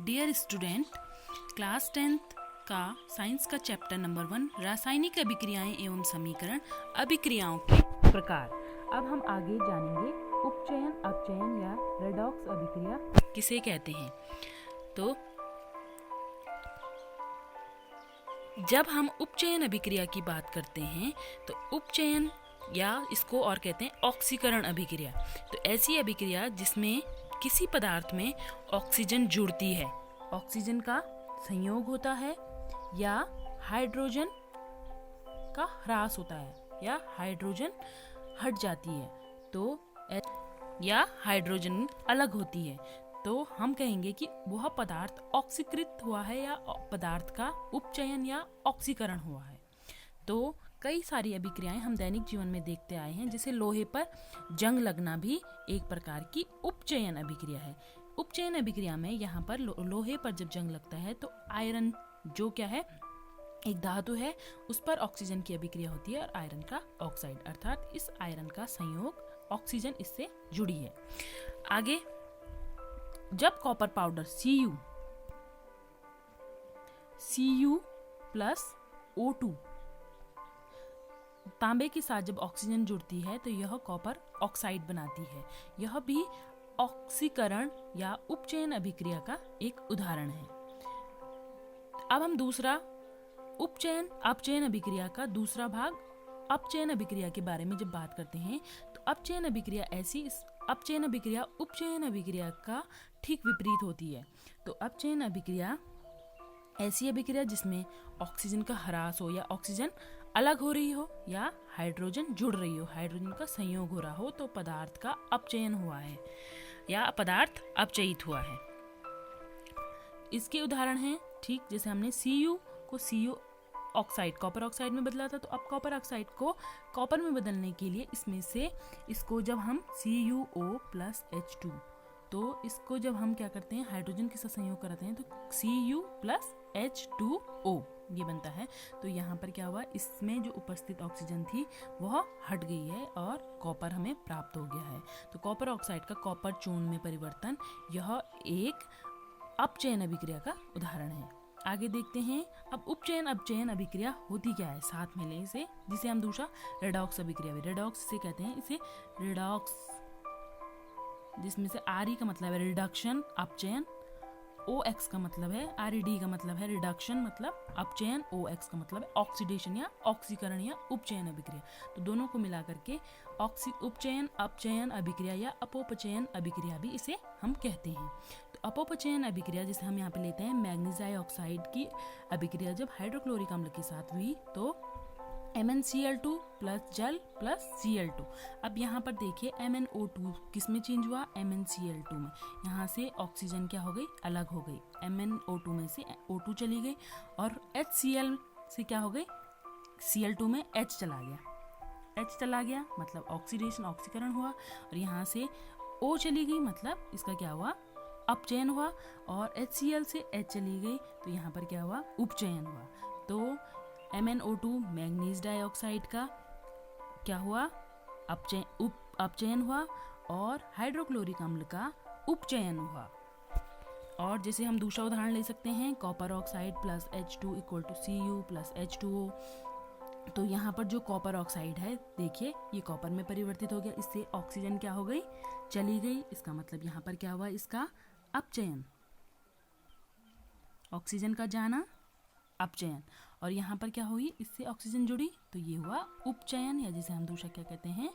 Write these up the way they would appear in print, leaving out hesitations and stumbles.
Dear student, class 10th का science का chapter number 1 रासायनिक अभिक्रियाएं एवं समीकरण अभिक्रियाओं के प्रकार। अब हम आगे जानेंगे उपचयन, अपचयन या रेडॉक्स अभिक्रिया किसे कहते हैं। तो जब हम उपचयन अभिक्रिया की बात करते हैं तो उपचयन या इसको और कहते हैं ऑक्सीकरण अभिक्रिया। तो ऐसी अभिक्रिया जिसमें किसी पदार्थ में ऑक्सीजन जुड़ती है, ऑक्सीजन का संयोग होता है या हाइड्रोजन का ह्रास होता है या हाइड्रोजन हट जाती है तो या हाइड्रोजन अलग होती है, तो हम कहेंगे कि वह पदार्थ ऑक्सीकृत हुआ है या पदार्थ का उपचयन या ऑक्सीकरण हुआ है। तो कई सारी अभिक्रियाएं हम दैनिक जीवन में देखते आए हैं, जैसे लोहे पर जंग लगना भी एक प्रकार की उपचयन अभिक्रिया है। उपचयन अभिक्रिया में यहाँ पर लोहे पर जब जंग लगता है तो आयरन जो क्या है, एक धातु है, उस पर ऑक्सीजन की अभिक्रिया होती है और आयरन का ऑक्साइड, अर्थात इस आयरन का संयोग ऑक्सीजन इससे जुड़ी है। आगे जब copper powder Cu plus O2 तांबे के साथ जब ऑक्सीजन जुड़ती है तो यह कॉपर ऑक्साइड बनाती है। यह भी ऑक्सीकरण या उपचयन अभिक्रिया का एक उदाहरण है। अब हम दूसरा उपचयन अपचयन अभिक्रिया का दूसरा भाग अपचयन अभिक्रिया के बारे में जब बात करते हैं तो अपचयन अभिक्रिया अपचयन अभिक्रिया उपचयन अभिक्रिया का ठीक विपरीत होती है। तो अपचयन अभिक्रिया ऐसी अभिक्रिया जिसमें ऑक्सीजन का ह्रास हो या ऑक्सीजन अलग हो रही हो या हाइड्रोजन जुड़ रही हो, हाइड्रोजन का संयोग हो रहा हो, तो पदार्थ का अपचयन हुआ है या पदार्थ अपचयित हुआ है। इसके उदाहरण हैं, ठीक जैसे हमने Cu को Cu ऑक्साइड कॉपर ऑक्साइड में बदला था, तो अब कॉपर ऑक्साइड को कॉपर में बदलने के लिए इसमें से इसको जब हम CuO प्लस H2, तो इसको जब हम क्या करते हैं हाइड्रोजन के साथ संयोग करते हैं तो Cu प्लस H2O ये बनता है। तो यहाँ पर क्या हुआ, इसमें जो उपस्थित ऑक्सीजन थी वह हट गई है और कॉपर हमें प्राप्त हो गया है। तो कॉपर ऑक्साइड का कॉपर चूर्ण में परिवर्तन यह एक अपचयन अभिक्रिया का उदाहरण है। आगे देखते हैं अब उपचयन अपचयन अभिक्रिया होती क्या है, साथ में लें इसे, जिसे हम दूसरा रेडॉक्स अभिक्रिया भी रेडॉक्स से कहते हैं। इसे रेडॉक्स जिसमें से RE का मतलब है रिडक्शन अपचयन, OX का मतलब है RED का मतलब है रिडक्शन मतलब अपचयन, OX का मतलब है ऑक्सीडेशन या ऑक्सीकरण या उपचयन अभिक्रिया। तो दोनों को मिला करके उपचयन अपचयन अभिक्रिया या अपोपचयन अभिक्रिया भी इसे हम कहते हैं। तो अपोपचयन अभिक्रिया जिसे हम यहाँ पे लेते हैं मैग्नीज डाइऑक्साइड की अभिक्रिया जब हाइड्रोक्लोरिक अम्ल के साथ हुई तो MnCl2 प्लस जल प्लस Cl2। अब यहाँ पर देखिए MnO2 किस में चेंज हुआ, MnCl2 में। यहाँ से ऑक्सीजन क्या हो गई, अलग हो गई, MnO2 में से O2 चली गई और HCl से क्या हो गई, Cl2 में H चला गया मतलब ऑक्सीडेशन ऑक्सीकरण हुआ, और यहाँ से O चली गई मतलब इसका क्या हुआ, अपचयन हुआ, और HCl से H चली गई तो यहाँ पर क्या हुआ, उपचयन हुआ। तो MnO2 मैग्नीज डाइऑक्साइड का क्या हुआ, अपचयन हुआ, और हाइड्रोक्लोरिक अम्ल का उपचयन हुआ। और जैसे हम दूसरा उदाहरण ले सकते हैं copper oxide plus H2 equal to Cu plus H2O। तो यहाँ पर जो कॉपर ऑक्साइड है देखिए ये कॉपर में परिवर्तित हो गया, इससे ऑक्सीजन क्या हो गई, चली गई, इसका मतलब यहाँ पर क्या हुआ, इसका अपचयन, ऑक्सीजन का जाना अपचयन, और यहाँ पर क्या हुई, इससे ऑक्सीजन जुड़ी तो ये हुआ उपचयन या जिसे हम दूसरा क्या कहते हैं,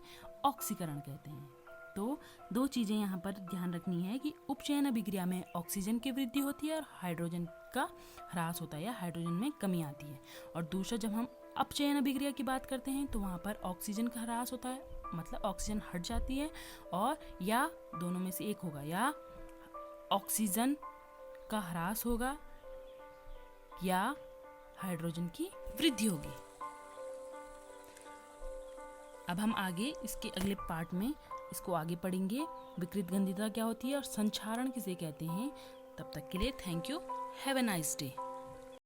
ऑक्सीकरण कहते हैं। तो दो चीज़ें यहाँ पर ध्यान रखनी है कि उपचयन अभिक्रिया में ऑक्सीजन की वृद्धि होती है और हाइड्रोजन का ह्रास होता है या हाइड्रोजन में कमी आती है। और दूसरा जब हम अपचयन अभिक्रिया की बात करते हैं तो वहाँ पर ऑक्सीजन का ह्रास होता है मतलब ऑक्सीजन हट जाती है, और या दोनों में से एक होगा, या ऑक्सीजन का ह्रास होगा या हाइड्रोजन की वृद्धि होगी। अब हम आगे इसके अगले पार्ट में इसको आगे पढ़ेंगे, विकृत गंधिता क्या होती है और संक्षारण किसे कहते हैं। तब तक के लिए thank you, have a nice day.